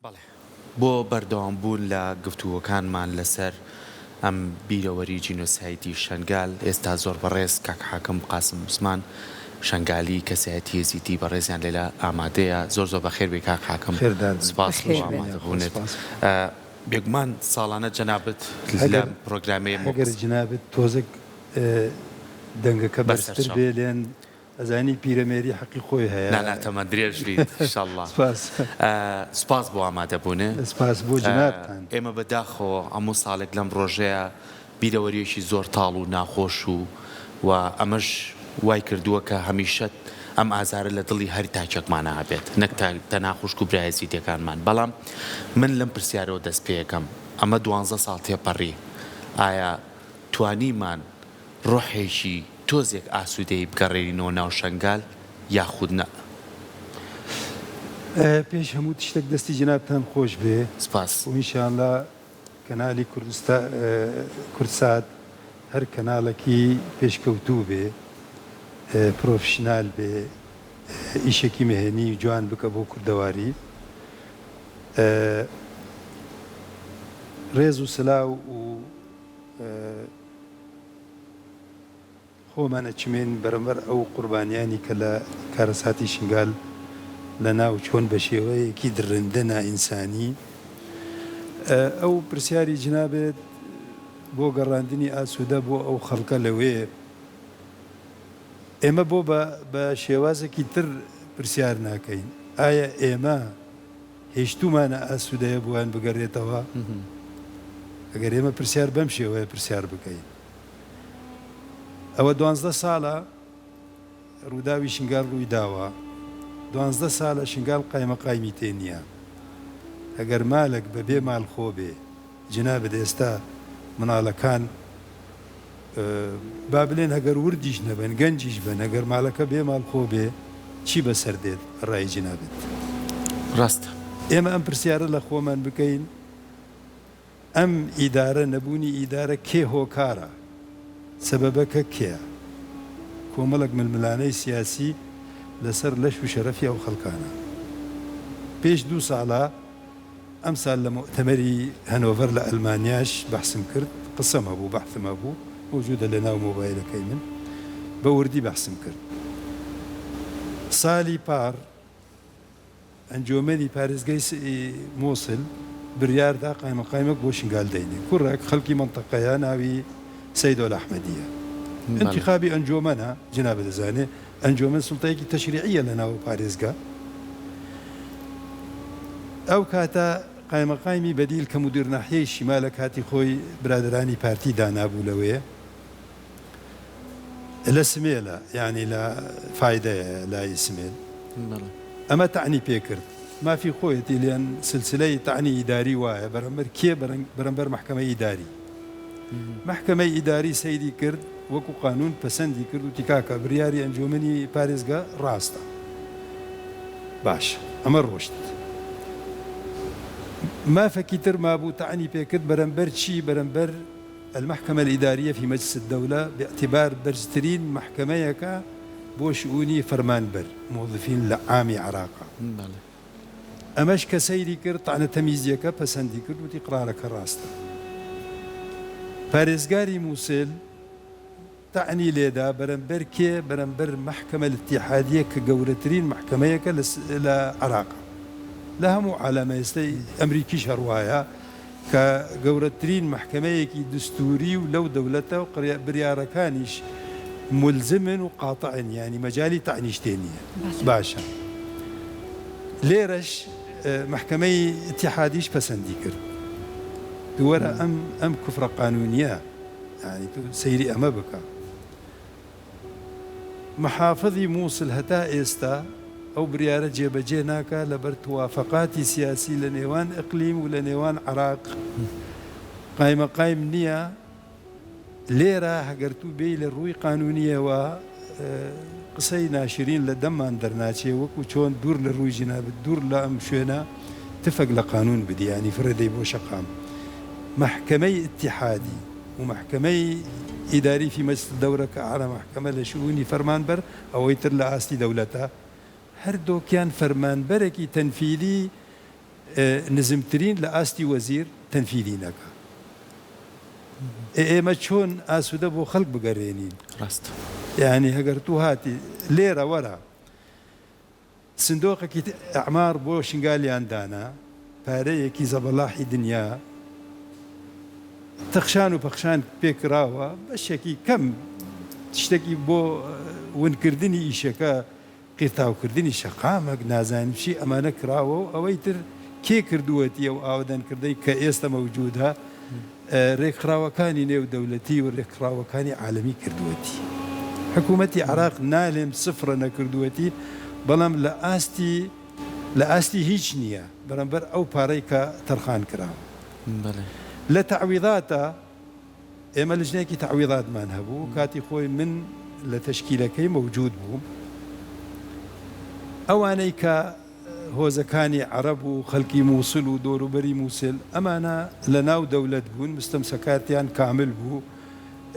بەڵێ بۆ بەردەوامبوون لە گفتووەکانمان لەسەر ئەم بیرەوەری جینۆسایدی شەنگال ئێستا زۆر بەڕێز کاک حاکم قاسم عوسمان شەنگالی کەسایەتی یەزیدی بەڕێزیان لێلا ئامادەیە زۆر بەخێر بێ کاک حاکم سپاس بۆ ئامادەبوونت بێگومان ساڵانە جەنابەت لە پرۆگرامەیە ئەگەر جنابەت تۆزێک دەنگەکە بەرزتر بێ لێن ئەزانی پیرەمێری حەقی خۆی هەیە ناناتەمە درێژ بیت ئینشاءالله سپاس بۆ ئامادەبوونێ سپاس بۆ جنابتان ئێمە بەداخەوە هەموو ساڵێک لەم ڕۆژەیە بیرەوەریەکی زۆر تاڵ و ناخۆش و ئەمەش وای کردووە کە هەمیشە ئەم ئازارە لە دڵی هەر تاچێکمانە هەبێت نەک تەناخوشک و برایەزیدەکانمان بەڵام من لەم پرسیارەوە دەست پێ یەکەم ئەمە 12 ساڵ تێپەڕی ئایا توانیمان ڕۆحێکی تۆزێک ئاسوودەی بگەڕێنینەوە ناو شەنگال یاخود نە پێش هەموو تشتێک دەستی جنابتان خۆش بێ سپاس و ئینشاءالله کەنالی کورسات هەر کەناڵێکی پێشکەوتوو بێ پرۆفشنال بێ ئیشێکی مهێنی جوان بکە بۆ کوردەواری ڕێز و سلااو و خۆمانە چمێن بەرەمبەر ئەو قوربانیانی کە لە کارەساتی شنگال لە ناو چۆن بە شێوەیەکی درڕندە نائینسانی ئەو پرسیاری جنابێت بۆ گەڕاندنی ئاسوودە بۆ ئەو خەڵکە لەوێ ئێمە بۆ بە شێوازێکی تر پرسیار ناکەین ئایا ئێمە هێشتومانە ئاسوودەیە بۆیان بگەڕێتەوە ئەگەر ئێمە پرسیار بەم شێوەیە پرسیار بکەین ئەوە 12 ساڵە ڕووداوی شنگال ڕووی داوە 12 ساڵە شنگال قایمەقایمی تێ نییە ئەگەر مالک بەبێ ماڵخۆ بێ جنابەت ئێستا مناڵەکان با بڵێن هەگەر وردیش نەبن گەنجیش بن ئەگەر ماڵەکە بێ ماڵخۆ بێ چی بەسەر دێت ڕای جنابێت ڕاستە ئێمە ئەم پرسیارە لە خۆمان بکەین ئەم ئیدارە نەبوونی ئیدارە کێ هۆکارە سەبەبەکە کێە کۆمەڵک ململانەی سیاسی لەسەر لەش و شەرەفی ئەو خەڵکانە پێش 2 ساڵە ئەم سال لە مؤتەمەری هەنۆڤەر لە ئەلمانیاش بەحسم کرد قسەمە بوو بەحثمە بوو موجودە لە ناو مۆبایلەکەی من بە وردی بەحسم کرد ساڵی پار ئەنجۆمەری پارێزگای مۆسل بریاردا قایمەقایمەک بۆ شنگال دەینێ کوڕێک خەڵکی منتەقەیە ناوی سەیدۆل ئەحمەدیە انتخابی ئەنجۆمەنە جنابە دەزانێ ئەنجۆمەن سوڵتەیەکی تەشریعیە لە ناو پارێزگا ئەو کاتە قایمەقایمی بەدیل کە مدیر ناحیەی شیمالە کاتی خۆی برادرانی پارتی دانابوو لەوەیە لە سمێلە یعنی لە فایدەیە لای سمێل ئەمە تەعنی پێکرد مافی خۆیەتی لێن سلسلەی تەعنی ئیداری وایە بەرەمبەر کێ بەرەمبەر محکەمەی ئیداری محکەمەی ئیداری سەیری کرد وەکو قانون پەسەندی کرد و تیکاکە بریاری ئەنجۆمەنی پارێزگا ڕاستە باش ئەمە ڕۆشت مافەکی تر مابوو تەعنی پێکرد بەرەمبەر چی بەرەمبەر المحكمة الإدارية في مجلس الدولة باعتبار برزترين محكمەیەکە بۆ شؤونی فەرمانبەر موظفین لە عامی عراقا ئەمەش کە سەیری کرد تەعنە تەمیزیەکە پەسەندی کرد وتی قرارەکە ڕاستە پارێزگاری مووسێل تەعنی لێدا بەرەمبەر کێ بەرەمبەر محکەمە الاتحادیە کە گەورەترین محکەمەیەکە لە عراقا لە هەموو عالەمە ئێستای ئەمریکیش هەروایە کە گەورەترین محکەمەیەکی دستوری و لەو دەولەتە و بریارەکانیش ملزمن و قاتعن ینی مەجای تەعنیش تێ نییە باشە لێرەش محکەمەی اتحادیش پەسەندی کرد دووەرە ئەم کوفرە قانونیە ینی تو سەیری ئەمە بکە محافظی مووسڵ هەتا ئێستا ئەو بریارە جێبەجێ ناکە لەبەر توافقاتی سیاسی لە نێوان ئەقلیم و لە نێوان عراق قایمەقایم نییە لێرە هەگەرتوو بێ لە ڕووی قانونیەوە قسەی ناشرین لە دەممان دەرناچێ وەکو چۆن دوور لە ڕووی جنابەت دوور لە ئەم شوێنە تفەک لە قانون بدیانی فرەدەی بۆ شەقام محکەمەی اتحادی و محکەمەی ئیداری فی مەجلس الدەورە کە ئاعلا محکەمە لە شؤونی فەرمانبەر ئەوەی تر لە ئاستی دەولەتە هەردووکیان فەرمانبەرێکی تەنفیدی نزمترین لە ئاستی وەزیر تەنفیدی نەکە ئێمە چۆن ئاسوودە بۆ خەڵک بگەڕێنین ڕاست یعنی هەگەر تو هاتی لێرە وەرە سندۆقێکی ئەعمار بۆ شنگالیان دانا پارەیەکی زەبەڵاحی دنیا تەخشان و پەخشان پێکراوە بەشێکی کەم شتێکی بۆ ونکردنی ئیشەکە قیرتاوکردنی شەقامەک نازانیم چی ئەمانە کراوە و ئەوەی تر کێ کردووەتی ئەو ئاودانکردەی کە ئێستا مەوجودە ڕێکخراوەکانی نێودەوڵەتی و ڕێکخراوەکانی عالەمی کردووەتی حکوومەتی عراق نالێم سفرە نەکردووەتی بەڵام لە ئاستی هیچ نییە بەرامبەر ئەو پارەی کە تەرخان کراوە لە تعویضاتە ئێمە لژنێکی تعویضاتمان هەبوو کاتی خۆی من لە تەشکیلەکەی مەوجود بووم ئەوانەی کە هۆزەکانی عەرەب و خەڵکی مووسڵ و دۆروبەری مووسڵ ئەمانە لە ناو دەولەت بوون مستەمسەکاتیان کامل بوو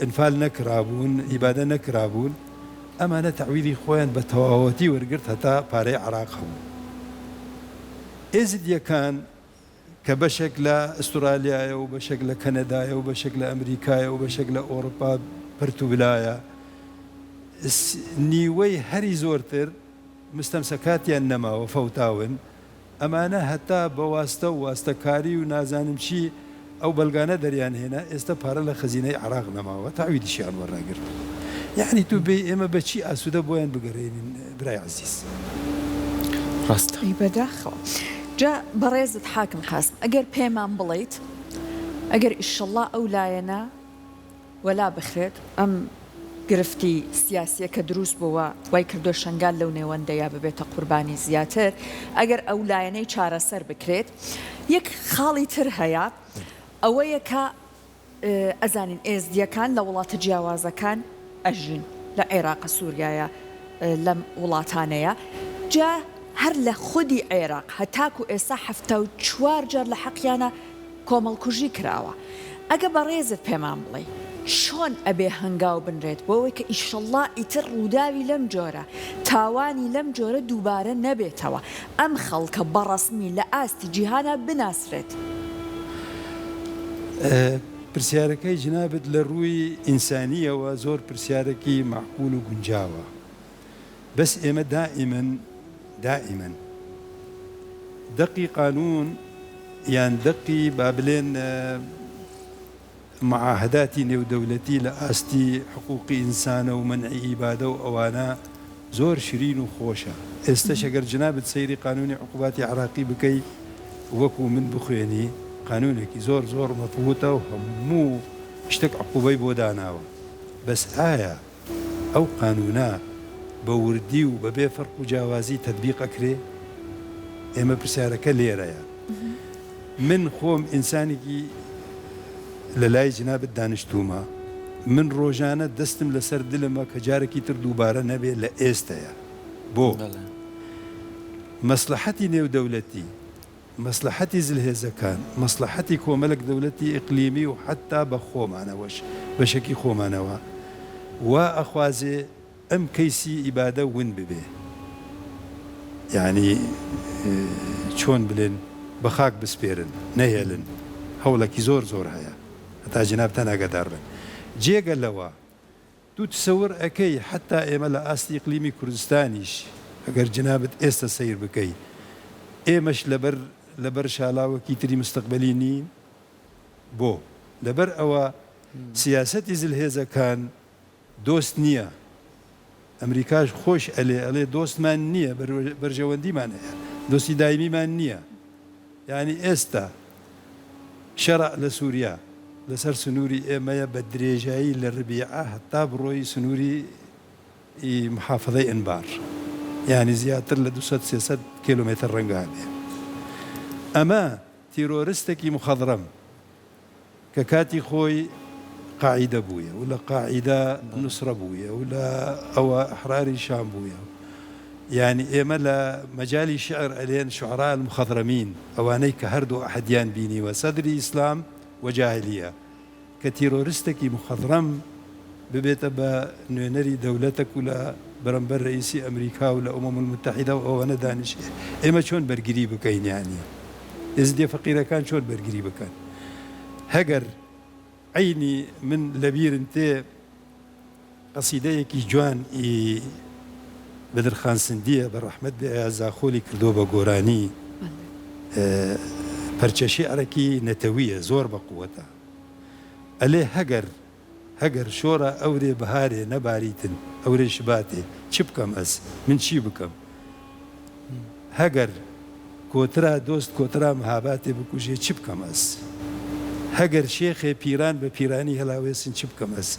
ئینفال نەکرابوون ئیبادە نەکرابوون ئەمانە تعویدی خۆیان بە تەواوەتی وەرگرت هەتا پارەی عراق هەبوو ئێزیدیەکان کە بەشێک لە ئەستورالیایە و بەشێک لە کەنەدایە و بەشێک لە ئەمریکایە و بەشێک لە ئەوروپا پرتوبلایە نیوەی هەری زۆرتر مستەمسەکاتیان نەماوە فەوتاون ئەمانە هەتا بەواستە و واستەکاری و نازانم چی ئەو بەلگانە دەریان هێنا ئێستا پارە لە خەزینەی عراق نەماوە تاویدیشیان وەڕاگرت یعنی تو بێ ئێمە بەچی ئاسوودە بۆیان بگەڕێنین برای عزیز ڕاستە بەداخەوە جا بەڕێزت حاکم قاسم ئەگەر پێمان بڵیت ئەگەر ئیشەڵڵا ئەو لایەنە وەلا بخرێت ئەم گرفتی سیاسیە کە دروست بووە وای کردو شنگال لەو نێوەندەیە ببێتە قوربانی زیاتر ئەگەر ئەو لایەنەی چارەسەر بکرێت یەک خاڵی تر هەیە ئەوەیە کە ئەزانین ئێزدیەکان لە وڵاتە جیاوازەکان ئەژین لە عێراق سووریایە لەم وڵاتانەیە جا هەر لە خودی عێراق هەتاکو ئێستا 74 جار لە حەقیانە کۆمەڵکوژی کراوە ئەگە بەڕێزت پێمان بڵێ چۆن ئەبێ هەنگاو بنرێت بۆەوەی کە ئیشەڵڵا ئیتر ڕووداوی لەم جۆرە تاوانی لەم جۆرە دووبارە نەبێتەوە ئەم خەڵکە بەڕەسمی لە ئاستی جیهانە بناسرێت پرسیارەکەی جنابەت لە ڕووی ئینسانیەوە زۆر پرسیارێکی معقول و گونجاوە بەس ئێمە دائما دقی قانون یان دقی با بڵێن معاهداتی نێودەولەتی لە ئاستی حقوقی ئینسانە و منعی ئیبادە و ئەوانە زۆر شیرین و خۆشە ئێستا شەگەر جنابەت سەیری قانونی عقوباتی عراقی بکەی وەکو من بخوێنی قانونێکی زۆر زۆر مەبهوتە و هەموو شتێک عقوبەی بۆ داناوە بەس ئایا ئەو قانونە بە وردی و بەبێ فەرق و جیاوازی تەطبیق ئەکرێ ئێمە پرسیارەکە لێرەیە من خۆم ئینسانێکی لە لای جنابەت دانیشتوومە من ڕۆژانە دەستم لەسەر دلمە کە جارێکی تر دووبارە نەبێ لە ئێستەیە بۆ مەسلحەتی نێودەولەتی مەسلحەتی زلهێزەکان مەسلحەتی کۆمەلک دەولەتی ئیقلیمی و حتا بە خۆمانەوەش بەشێکی خۆمانەوە وا ئەخوازێ ئەم کەیسی ئیبادە ون ببێ یعنی چۆن بلێن بە خاک بسپێرن نەهێلن هەوڵێکی زۆر زۆر هەیە هەتا جنابتان ئاگادار بن جێگە لەوە دوو تسەور ئەەکەی حتا ئێمە لە ئاستی ئیقلیمی کوردستانیش ئەگەر جنابەت ئێستا سەیر بکەیت ئێمەش لەبەر شالاوەکی تری مستەقبەلی نین بۆ لەبەر ئەوە سیاسەتی زلهێزەکان دۆست نییە ئەمریکاش خۆش ئەڵێ دۆستمان نییە بەرژەوەندیمان هەیە دۆستی دایمیمان نییە یعنی ئێستا شەڕە لە سووریا لەسەر سنووری ئێمەیە بە درێژایی لە ڕبیعە هەتا بڕۆی سنووری محافظەی ئەنبار یعنی زیاتر لە 200-300 کیلومتر ڕەنگە هەبێ ئەمە تیرۆریستێکی مخەضرەم کە کاتی خۆی قاعدە بوویە و لە قاعدە نووسرە بوویە و لە ئەوە ئەحراری شام بوویە یعنی ئێمە لە مەجای شعر ئەلێن شعراء المخەضرەمین ئەوانەی کە هەردوو ئەحەدیان بینیوە سەدری ئیسلام و جاهلیە کە تیرۆریستێکی مخەضرەم ببێتە بە نوێنەری دەولەتێک و لە بەرەمبەر ڕئیسی ئەمریکا و لە ئومەم المتحیدە و ئەوانە دانیشێ ئێمە چۆن بەرگری بکەین یانی ئێزدیە فەقیرەکان چۆن بەرگری بکەن هەگەر عینی من لەبیرن تێ قەسیدەیەکی جوان بەدرخان سندیە بە ڕەحمەت بێ ئازاخۆلی کردو بە گۆرانی پەرچەشی عەرەکی نەتەویە زۆر بە قووەتە ئەلێ هەگەر شۆڕە ئەورێ بەهارێ نەباریتن ئەورێ شباتێ چ بکەم ئەس من چی بکەم هەگەر کۆترا دۆست کۆترا مەهاباتێ بکوژێ چ بکەم ئەس هەگەر شێخێ پیران بە پیرانی هەلاوێسن چ بکەم ئەس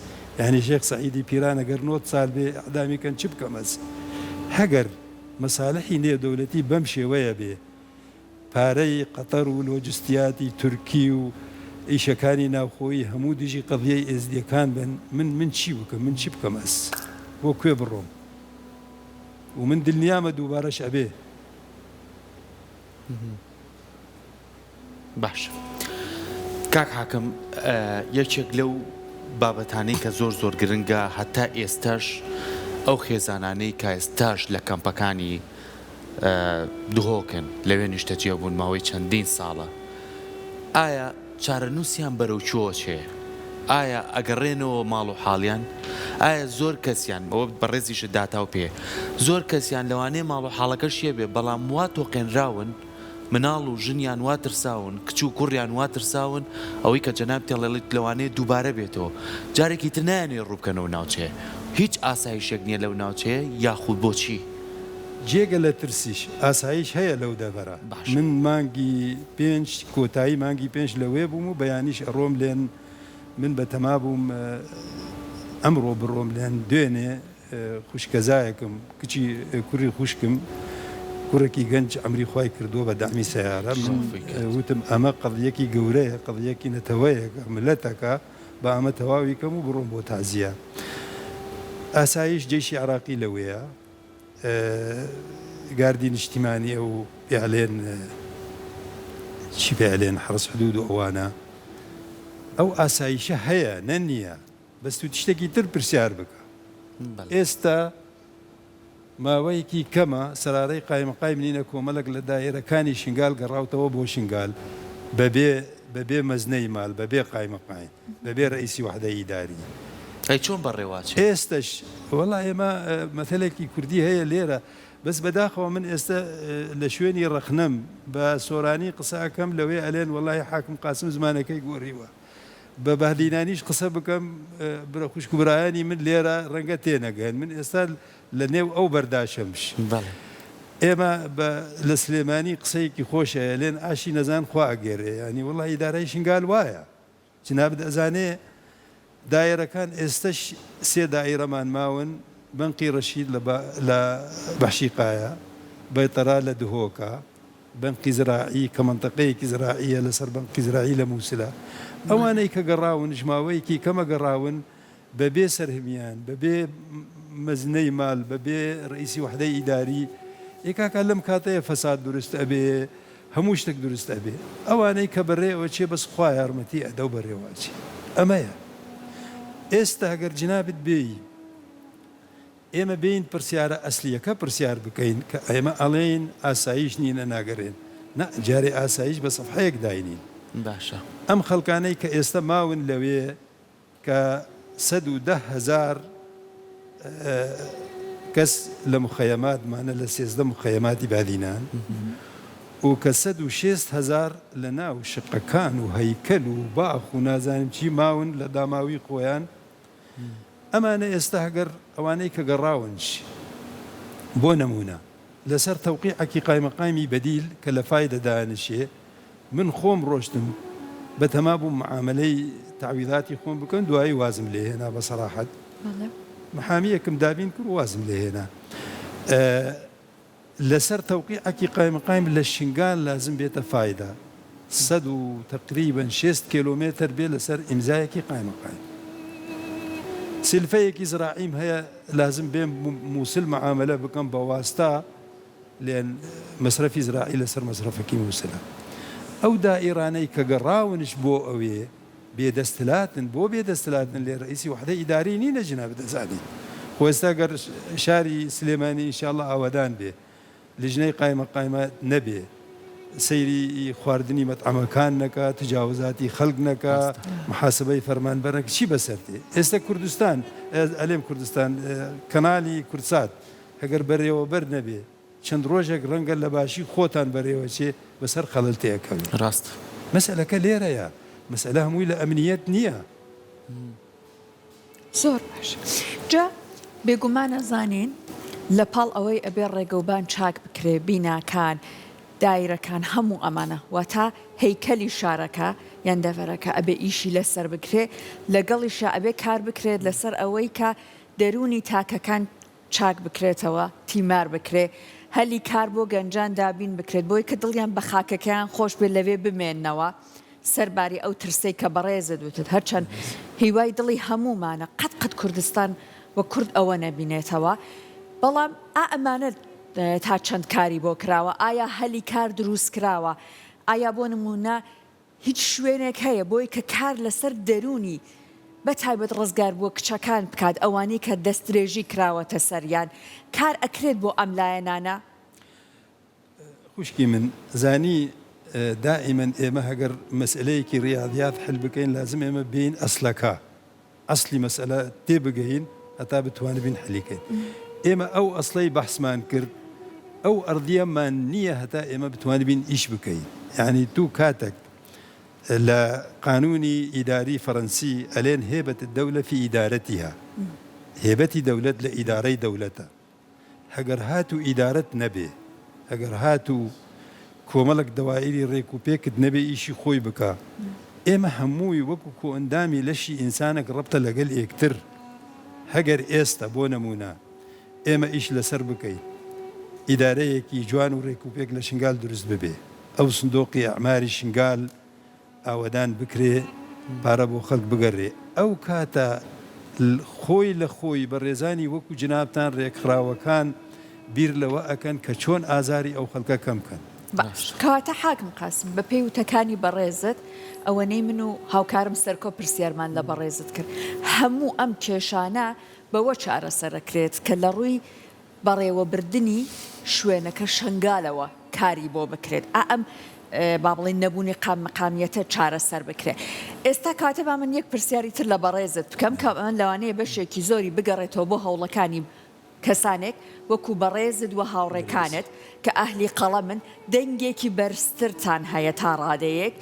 یعنی شێخ سەعیدی پیران ئەگەر 90 ساڵ بێ ئەعدامیکەن چ بکەم ئەس هەگەر مەسالحی نێودەوڵەتی بەم شێوەیە بێ پارەی قەتەر و لۆجستیاتی تورکی و ئیشەکانی ناوخۆیی هەموو دژی قەضیەی ئێزدیەکان بن من چی بکەم من چی بکەم ئەس بۆ کوێ بڕۆم و من دڵنیامە دووبارەش ئەبێ باش کاک حاکم یەکێک لەو بابەتانەی کە زۆر گرنگە هەتا ئێستاش ئەو خێزانانەی کە ئێستاش لە کەمپەکانی دهۆکن لەوێ نیشتەجێ بوون ماوەی چەندین ساڵە ئایا چارەنووسیان بەرەو چۆچێ ئایا ئەگەڕێنەوە ماڵ و حاڵیان ئایا زۆر کەسیان ئەوە بەڕێزیشە داتاو پێ زۆر کەسیان لەوانەیە ماڵ و حاڵەکە شێ بێ بەڵام وا تۆقێنراون مناڵ و ژنیان وا ترساون کچ و کوڕیان وا ترساون ئەوەی کە جەناب تێڵێت لەوانەیە دووبارە بێتەوە جارێکی تر نایانێ ڕووبکەنەوە ناوچێ هیچ ئاسایشێک نییە لەو ناوچەیە یاخود بۆچی جێگە لە ترسیش ئاسایش هەیە لەو دەبەرە من مانگی 5 کۆتایی مانگی 5 لەوێ بووم و بەیانیش ئەڕۆم لێن من بە تەما بووم ئەمڕۆ بڕۆم لێن دوێنێ خوشکەزایەکم کچی کوڕی خوشکم کوڕێکی گەنج ئەمری خوای کردووە بە دامی سەیارە من وتم ئەمە قەڵیەکی گەورەیە قەڵیەکی نەتەوەیەکە ملەتەکە بە ئەمە تەواوی کەم و بڕۆم بۆ تازیە ئاسایش جێشی عراقی لەوەیە گاردی نیشتیمانیە و پێڵێن چی پێڵێن حرس حدود و ئەوانە ئەو ئاسایشە هەیە نەنیە بەست و تشتێکی تر پرسیار بکە ئێستا ماوەیەکی کەمە سەرارەی قایمەقای منینە کۆمەڵک لە دایرەکانی شنگال گەڕاوتەوە بۆ شنگال بەبێ مەزنەی مال بەبێ قایمەقاین بەبێ ڕئیسی وحدەی ئیداری ئەی چۆن بەڕێواچ ئێستش وەڵا ئێمە مەتەلێکی کوردی هەیە لێرە بەس بەداخەوە من ئێستا لە شوێنی ڕەخنەم بە سۆرانی قسەکەم لەوێ ئەلێن وەڵای حاکم قاسم زمانەکەی گۆڕیوە بە بەهدینانیش قسە بکەم برە خوشکبرایانی من لێرە ڕەنگە تێنەگەن من ئێستا لە نێو ئەو بەرداشەمش ئێمە لە سلێمانی قسەیەکی خۆشە لێن ئاشی نەزان خوا ئەگێرێ ینی وەڵی ئیدارەی شنگال وایە جناب دەزانێ دایرەکان ئێستش سێ دایرەمان ماون بنقی ڕەشید لە بەحشیقایە بەیتەرا لە دهۆکە بنقی زراعی کە منتەقەیەکی زراعیە لەسەر بنقی زراعی لە مووسلە ئەوانەی کە گەڕاون ژماوەیەکی کەمە گەڕاون بەبێ سەرهمیان بەبێ مەزنەی مال بەبێ ڕئیسی وحدەی ئیداری ئێکاکە لەم کاتەیە فەساد دروست ئەبێ هەموو شتێک دروست ئەبێ ئەوانەی کە بەڕێەوە چێ بەس خوا یارمەتی ئەدە و بەڕێواچی ئەمەیە ئێستا هەگەر جنابت بێی ئێمە بین پرسیارە ئەسلیەکە پرسیار بکەین کە ئێمە ئەڵێن ئاسایش نینە ناگەڕێن نە جارێ ئاسایش بە سەفحەیەک داینین باشە ئەم خەڵکانەی کە ئێستا ماون لەوێ کە 110,000 کەس لە مخەیەماتمانە لە 13 مخەیەماتی بادینان و کە 160,000 لە ناو شقەکان و هەیکەل و باخ و نازانم چی ماون لە داماوی خۆیان ئەمانە ئێستا هەگەر ئەوانەی کە گەڕاونش بۆ نەمونە لەسەر تەوقیعەکی قایمەقایمی بەدیل کە لە فایدە دانیشێ من خۆم ڕۆشتم بە تەما بووم معاملەی تعویضاتی خۆم بکەن دوایی وازم لێ هێنا بە سەراحەت محامیەکم دابین کرد وازم لێ هێنا لەسەر تەوقیعەکی قایمەقایم لە شنگال لازم بێتە فایدە 100 و تقریبا 6 کیلومتر بێ لەسەر ئیمزایەکی قایمەقایم سلفەیەکی زراعیم هەیە لازم بێم مووسل معاملە بکەم بە واستا لێن مەسرەفی زراعی لەسەر مەسرەفەکی مووسلە ئەو دائیرانەی کە گەڕاونش بۆ ئەوێ بێدەستلاتن بۆ بێدەستلاتن لێ ڕئیسی وحدەی ئیداری نینە جناب دەزانی خۆ ئێستا گەر شاری سلێمانی ئینشاءالله ئاوادان بێ لژنەی قایمەقایمە نەبێ سەیری خواردنی مەطعەمەکان نەکە، تجاوزاتی خەڵک نەکە، محاسبەی فەرمانبەرەك چی بەسەرتێ. ئێستا کوردستان ئەلێم کوردستان کەنالی کورسات ئەگەر بەرێوەبەر نەبێ چەند ڕۆژێک ڕەنگە لە باشی خۆتان بەرێوە چێ بەسەر خەڵل تێکەوێت. ڕاست مەسەلەکە لێرەیە، مەسەلە هەمووی لە ئەمنیەت نییە. زۆر باش. جا بێگومانە زانین لە پاڵ ئەوەی ئەبێ ڕێگەوبان چاک بکرێ، بیناکان، دایرەکان هەموو ئەمانە واتە هەیکەلی شارەکە یان دەڤەرەکە ئەبێ ئیشی لەسەر بکرێ، لەگەڵیشە ئەبێ کار بکرێت لەسەر ئەوەی کە دەرونی تاکەکان چاک بکرێتەوە، تیمار بکرێ، هەلی کار بۆ گەنجان دابین بکرێت بۆی کە دڵیان بە خاکەکەیان خۆش بێت لەوێ بمێننەوە سەرباری ئەو ترسەی کە بەڕێزە دوتت هەرچەند هیوای دڵی هەمومانە قەت کوردستان وە کورد ئەوە نەبینێتەوە. بەڵام ئەمانە تا چەند کاری بۆ کراوە، ئایا هەلی کار دروست کراوە، ئایا بۆ نمونە هیچ شوێنێک هەیە بۆی کە کار لەسەر دەرونی بەتایبەت ڕزگار بۆ کچەکان بکات، ئەوانەی کە دەستدرێژی کراوەتە سەریان کار ئەکرێت بۆ ئەم لایەنانە؟ خوشکی من زانی دائما ئێمە هەگەر مەسئلەیەکی ڕیاضیات حل بکەین لازم ئێمە بین ئەسلەکە ئەسلی مەسئلە تێبگەین هەتا بتوانین حلیکەین. ئێمە ئەو ئەسڵەی بەحسمان کرد، ئەو ئەردیەمان نییە هەتا ئێمە بتوانین بین ئیش بکەین. یعنی دوو کاتێک لە قانونی ئیداری فەڕەنسی ئەلێن هێبەت الدەولە فی ئیدارەتیها، هێبەتی دەولەت لە ئیدارەی دەولەتە. هەگەر هاتوو ئیدارەت نەبێ، هەگەر هاتوو کۆمەڵک دەوائری ڕێک و پێکت نەبێ ئیشی خۆی بکە، ئێمە هەمووی وەکو کۆئەندامی لەشی ئینسانێک ڕەبتە لەگەل یەکتر. هەگەر ئێستا بۆ نەمونە ئێمە ئیش لەسەر بکەین، ئیدارەیەکی جوان و ڕێک و پێک لە شنگال دروست ببێ، ئەو سندۆقی ئەعماری شنگال ئاوەدان بکرێ، پارە بۆ خەڵک بگەڕێ، ئەو کاتە خۆی لە خۆی بە ڕێزانی وەکو جنابتان ڕێکخراوەکان بیر لەوە ئەکەن کە چۆن ئازاری ئەو خەڵکە کەم بکەن. باش کەواتە حاکم قاسم بە پێی وتەکانی بەڕێزت ئەوەنەی من و هاوکارم سەرکۆ پرسیارمان لە بەڕێزت کرد، هەموو ئەم کێشانە بەوە چارەسەرەکرێت کە لە ڕووی بەڕێوەبردنی شوێنەکە شنگالەوە کاری بۆ بکرێت، ئەم با بڵێن نەبوونی مقامیەتە چارەسەر بکرێت. ئێستا کاتە با من یەک پرسیاری تر لە بەڕێزت بکەم کە ئەمە لەوانەیە بەشێکی زۆری بگەڕێتەوە بۆ هەوڵەکانی کەسانێک وەکو بەڕێزت و هاوڕێکانت کە ئەهلی قەڵەمن، دەنگێکی بەرزترتان هەیە تا ڕادەیەک،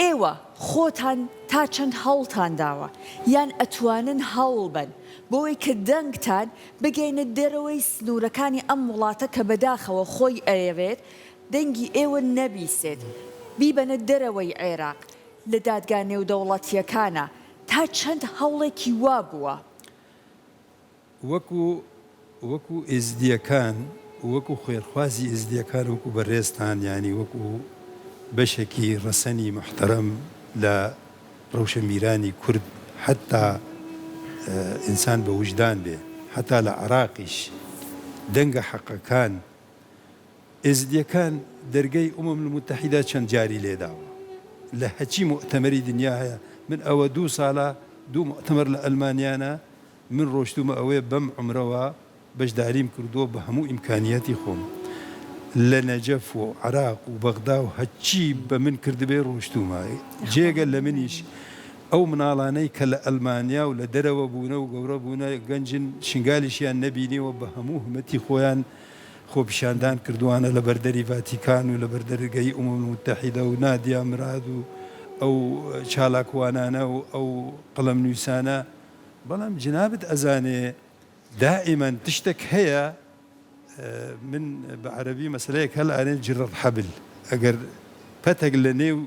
ئێوە خۆتان تا چەند هەوڵتان داوە یان ئەتوانن هەوڵ بن بۆی کە دەنگتان بگەینە دەرەوەی سنوورەکانی ئەم وڵاتە کە بەداخەوە خۆی ئەوێت دەنگی ئێوە نەبیسێت، بیبەنە دەرەوەی عێراق لە دادگا نێودەوڵەتیەکانە، تا چەند هەوڵێکی وا بووە. وەکو ئێزدیەکان وەکو خێرخوازی ئێزدیەکان وەکو بەڕێزتان ینی وەکو بەشێکی ڕەسەنی محتەرەم لە ڕەوشەمیرانی کورد حتا ئینسان بە وجدان بێ، حتا لە عێراقیش دەنگە حەقەکان ئێزدیەکان دەرگەی ئومەم المتحیدە چەند جاری لێداوە لە هەچی مؤتەمەری دنیا هەیە. من ئەوە 2 ساڵە 2 مؤتەمەر لە ئەلمانیانە من ڕۆشتومە ئەوێ بەم عمرەوە بەشداریم کردووە بە هەموو ئیمکانیەتی خۆم لە نەجەف و عێراق و بەغدا و هەچی بە من کردبێ ڕۆشتومە. جێگە لە منیش ئەو مناڵانەی کە لە ئەلمانیا و لە دەرەوە بوونە و گەورە بوونە گەنجن شنگالیشیان نەبینیەوە بە هەموو هەمەتی خۆیان خۆپیشاندان کردوانە لە بەردەری ڤاتیکان و لە بەردەرگەی ئومەم المتحیدە و نادیا مراد و ئەو چالاکوانانە و ئەو قەڵەم نووسانە. بەڵام جنابت ئەزانێ دائما تشتێک هەیە، من بە عەرەبی مەسەلەیەک هەل ئەڵێن جرە الحەبل، ئەگەر پەتێک لە نێو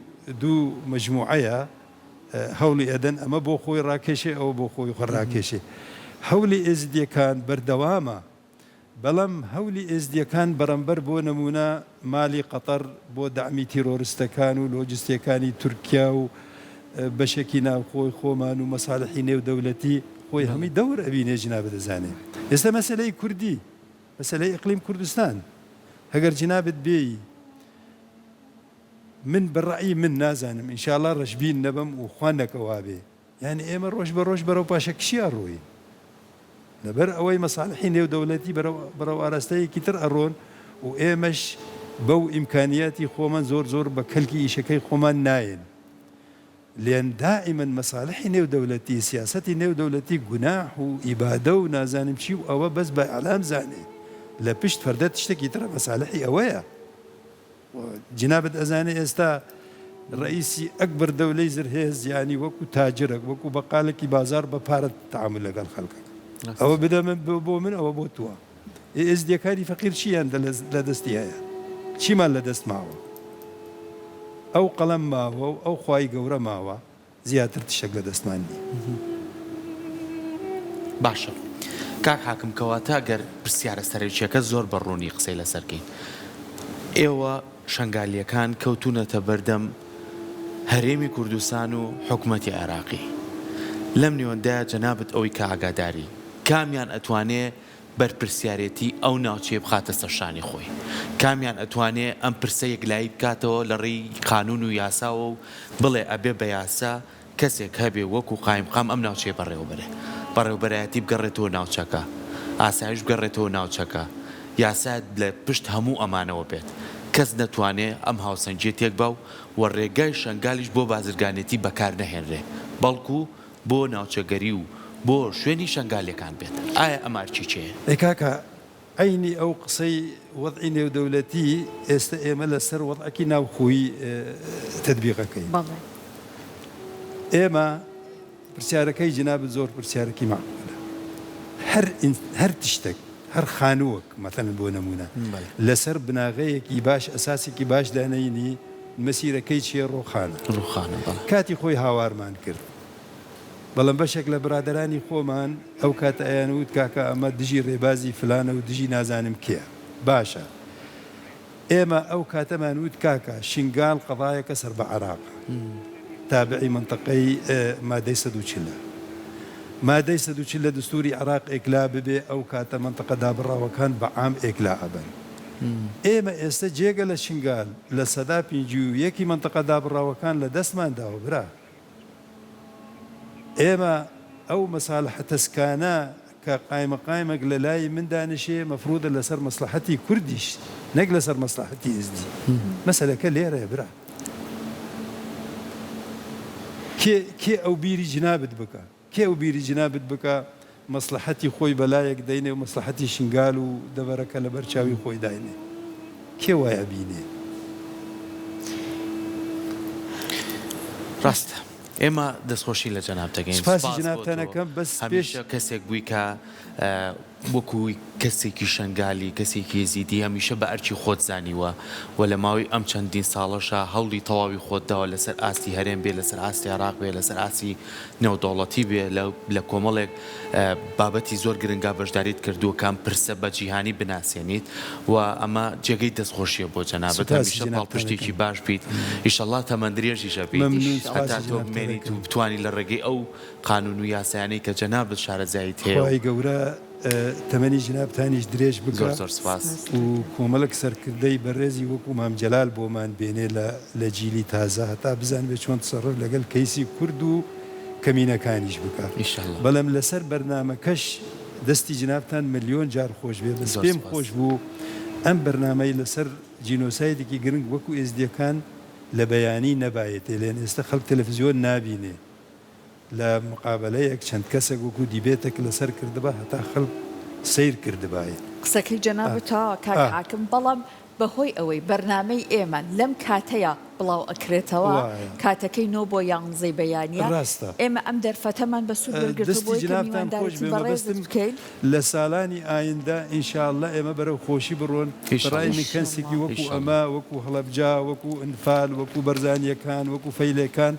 دوو مەجموعەیە هەوڵی ئەدەن ئەمە بۆ خۆی ڕاکێشێ ئەوە بۆ خۆی خۆ ڕاکێشێ. هەوڵی ئێزدیەکان بەردەوامە، بەڵام هەولی ئێزدیەکان بەرەمبەر بۆ نمونە مالی قەتەر بۆ دامی تیرۆریستەکان و لۆجستیەکانی تورکیا و بەشێکی ناوخۆی خۆمان و مەساڵحی نێودەوڵەتی خۆی هەمی دەور ئەبینێ جنابە دەزانێ. ئێستا مەسەلەی کوردی، مەسەلەی ئیقلیم کوردستان، هەگەر جنابت بێی من بەڕعی من نازانم ئینشاءڵڵا ڕەشبین نەبم و خوان نەکەوا بێ، یعنی ئێمە ڕۆژ بە ڕۆژ بەرەو پاشەکشیە ڕۆی لەبەر ئەوەی مەساڵحی نێودەوڵەتی بەرەو ئاراستەیەکی تر ئەڕۆن و ئێمەش بەو ئیمکانیاتی خۆمان زۆر بە کەلکی ئیشەکەی خۆمان ناین لێن دائیمەن مەساڵحی نێودەوڵەتی سیاسەتی نێودەوڵەتی گوناح و ئیبادە و نازانم چی و ئەوە بەس بە ئەعلام زانێ لە پشت فەردە تشتێکی ترە مەساڵحی ئەوەیە جنابەت ئەزانێ ئێستا ڕئیسی ئەکبەر دەولەی زرهێز یانی وەکو تاجرێک وەکو بەقالێکی بازار بە پارە تعامل لەگەڵ خەڵکە ئەوە بدە من بۆ من ئەوە بۆ تووە ئێزدیەکانی فەقیر چیان لە دەستی هەیە چیمان لە دەست ماوە ئەو قەڵەم ماوە و ئەو خوای گەورە ماوە زیاتر تشتێک لە دەستمان نی باشە کاک حاکم کەواتە گەر پرسیارە سەرچیەکە زۆر بەڕوونی قسەی لەسەرکەین ئێوە شنگالیەکان کەوتونەتە بەردەم هەرێمی کوردستان و حکوومەتی عێراقی لەم نێوەندایە جەنابەت ئەوەی کە ئاگاداری کامیان ئەتوانێ بەرپرسیارەتی ئەو ناوچەیە بخاتە سەرشانی خۆی کامیان ئەتوانێ ئەم پرسە یەکلایی بکاتەوە لە ڕێی قانون و یاساوە و بڵێ ئەبێ بە یاسا کەسێک هەبێ وەکو قایمقام ئەم ناوچەیە بەڕێوەبەرێ بەڕێوەبەرایەتی بگەڕێتەوە ناوچەکە ئاسایش بگەڕێتەوە ناوچەکە یاسات لە پشت هەموو ئەمانەوە بێت کەس نەتوانێ ئەم هاوسەنجێ تێک باو و ڕێگای شنگالیش بۆ بازرگانێتی بەکار نەهێنرێ بەڵکو بۆ ناوچەگەری و بۆ شوێنی شنگالەکان بێت ئایا ئەمارچی چێ؟ کاکە عینی ئەو قسەی وەضعی نێودەوڵەتی ئێستا ئێمە لەسەر وەضعەکی ناوخۆیی تەطبیقەکەین ئێمە پرسیارەکەی جنابەت زۆر پرسیارێکی معقولە هەر تشتێک هەر خانووەک مەتەن بۆ نمونە لەسەر بناغەیەکی باش ئەساسێکی باش دانەینی مەسیرەکەی چیە ڕۆخانە کاتی خۆی هاوارمان کرد بەڵام بەشێک لە برادرانی خۆمان ئەو کاتە ئەیانوت کاکە ئەمە دژی ڕێبازی فلانە و دژی نازانم کێ باشە ئێمە ئەو کاتەمان وت کاکە شنگال قەضایەکە سەر بە عێراق تابعی منطقەی مادەی 140 مادەی 140 لە دستوری عێراق ئێکلا ببێ ئەو کاتە منطقە دابڕاوەکان بە عام ئێکلا ئەبن ئێمە ئێستا جێگە لە شنگال لە سەدا 51 منطقە دابڕاوەکان لە دەستمانداوە برا ئێمە ئەو مەساڵحە تەسکانە کە قایمەک لە لای من دانیشێ مەفروضە لەسەر مەسلحەتی کوردیش نەک لەسەر مەسلحەتی ئێزدی مەسەلەکە لێرەیە برا کێ ئەو بیری جنابەت بکە کێ ئەو بیری جنابەت بکە مەسلحەتی خۆی بەلایەک دەینێ و مەسلحەتی شنگال و دەبەرەکە لە بەرچاوی خۆی داینێ کێ وایە بینێ ڕاستە ئێمە دەستخۆشی لە جەنابتەکەین سپاسی جنابتانەکەم بەس پێش کەسێک بووی کە وەکوی کەسێکی شنگالی کەسێکی زیدی هەمیشە بە ئەرچی خۆت زانیوە و لە ماوەی ئەم چەندین ساڵەشە هەوڵی تەواوی خۆتداوە لەسەر ئاستی هەرێم بێ لەسەر ئاستی عێراق بێ لەسەر ئاسی نێودەوڵەتی بێ لە کۆمەڵێک بابەتی زۆر گرنگا بەشداریت کردووە کام پرسە بە جیهانی بناسیێنیت و ئەمە جێگەی دەستخۆشیە بۆ جەنابەت هەمیشە پاڵپشتێکی باش بیت ئیشەڵڵا تەمەندرێژیشە بیت هەتا تۆ بمێنیت و بتوانی لە ڕێگەی ئەو قانون و یاسایانەی کە جەنابەت شارەزاییت هەیە گەورە تەمەنی جنابتانیش درێژ بگۆ و کۆمەڵک سەرکردەی بەڕێزی وەکو مام جەلال بۆمان بێنێ لە جیلی تازە هەتا بزان بێ چۆن تسەڕف لەگەڵ کەیسی کورد و کەمینەکانیش بکات بەڵام لەسەر بەرنامەکەش دەستی جنابتان ملیۆن جار خۆش بێ بەس پێم خۆش بوو ئەم بەرنامەی لەسەر جینۆسایدێکی گرنگ وەکو ئێزدیەکان لە بەیانی نەبایێت لێن ئێستا خەڵک تەلەڤیزیۆن نابینێ لە مقابلەیەک چەند کەسێک وەکو دیبێتێک لەسەر کردبە هەتا خەڵک سیر کردبایە قسەکەی جەنابەتەوە کاک حاکم بەڵام بەهۆی ئەوەی بەرنامەی ئێمە لەم کاتەیە بڵاو ئەکرێتەوە کاتەکەی 9 بۆ 11 بەیانیە ئێمە ئەم دەرفەتەمان بە سوود وەرگرتبووی کە میواندارێتی بەڕێزت بکەین لە ساڵانی ئایندا ئینشاءڵڵا ئێمە بەرەو خۆشی بڕۆن ڕای کەنسێکی وەکو ئەمە وەکو هەڵەبجا وەکو ئەنفال وەکو بەرزانیەکان وەکو فەیلەکان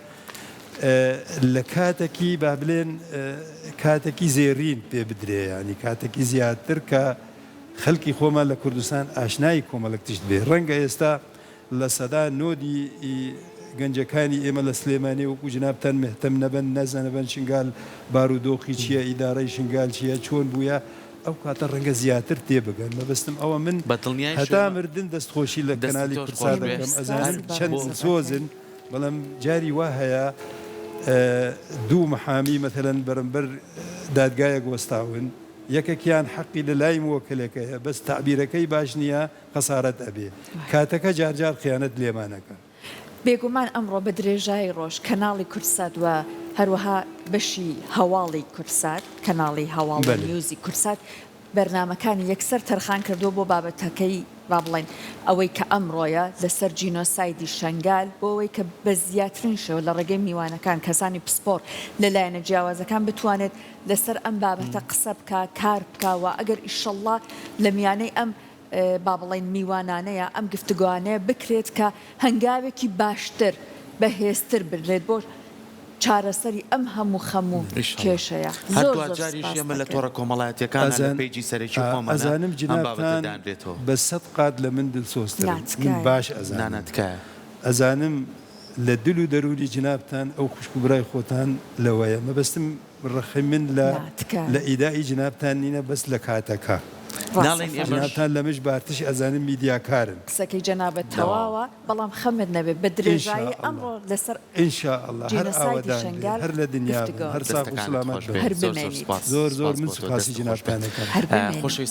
لە کاتێکی با بڵێن کاتێکی زێڕین پێ بدرێ ینی کاتێکی زیاتر کە خەڵکی خۆمان لە کوردستان ئاشنایی کۆمەڵک تشت بێ ڕەنگە ئێستا لە سەدا نۆدی گەنجەکانی ئێمە لە سلێمانی وەکو جنابتان مهتەم نەبن نەزانەبن شنگال بارودۆخی چییە ئیدارەی شنگال چییە چۆن بووە ئەو کاتە ڕەنگە زیاتر تێبگەن مەبەستم ئەوە من هەتا مردن دەستخۆشی لە کەنالی قورسا دەکەم ئەزانم چەند سۆزن بەڵام جاری وا هەیە دوو مەحامی مەثلەن بەرەمبەر دادگایەک وەستاون یەکێکیان حەقی لە لای موکلەکەیە بەس تعبیرەکەی باش نییە خەسارەت ئەبێ کاتەکە جارجار خیانەت لێمانەکە بێگومان ئەمڕۆ بە درێژایی ڕۆژ کەناڵی کورسات و هەروەها بەشی هەواڵی کورسات کەناڵی هەواڵ نیوزی کورسات بەرنمەکانی یەکسەر تەرخان کردو بۆ بابەتەکەی با بڵێن ئەوەی کە ئەمڕۆیە لەسەر جینۆسایدی شنگال بۆ ئەوەی کە بە زیاترین شەوە لە ڕێگەی میوانەکان کەسانی پسپۆر لەلایەنە جیاوازەکان بتوانێت لەسەر ئەم بابەتە قسە بکە کار بکەوە ئەگەر ئیشەڵڵا لە میانەی ئەم با بڵێن میوانانەیە ئەم گفتوگوانەیە بکرێت کە هەنگاوێکی باشتر بەهێزتر بردرێت بۆ چارەسەری ئەم هەموو خەموو کێشەیە هەردوجاریش ئێمە لە تۆڕە کۆمەڵایەتیەکان لە پیجی سەرەکی خۆمان ئەزانم جنابتان بە 100 قات لە من دڵسۆزتر من باش ئەزانەتکایە ئەزانم لە دل و دەروری جنابتان ئەو خوشک و برای خۆتان لەوەیە مەبەستم ڕخی من لە ئیدای جنابتان نینە بەس لە کاتەکە جنابتان لەمەش بارتش ئەزانم میدیاکارن قسەکەی جەنابەت تەواوە بەڵام خەمت نەبێت بە درێژایی ئەمڕۆ لەسەر ئینشاءالله هەر ئاوەدان هەر لە دنیا هەر ساق و سلامەت هەر بمێنیت زۆر من سوپاسی جنابتانەکەم خۆشەویستان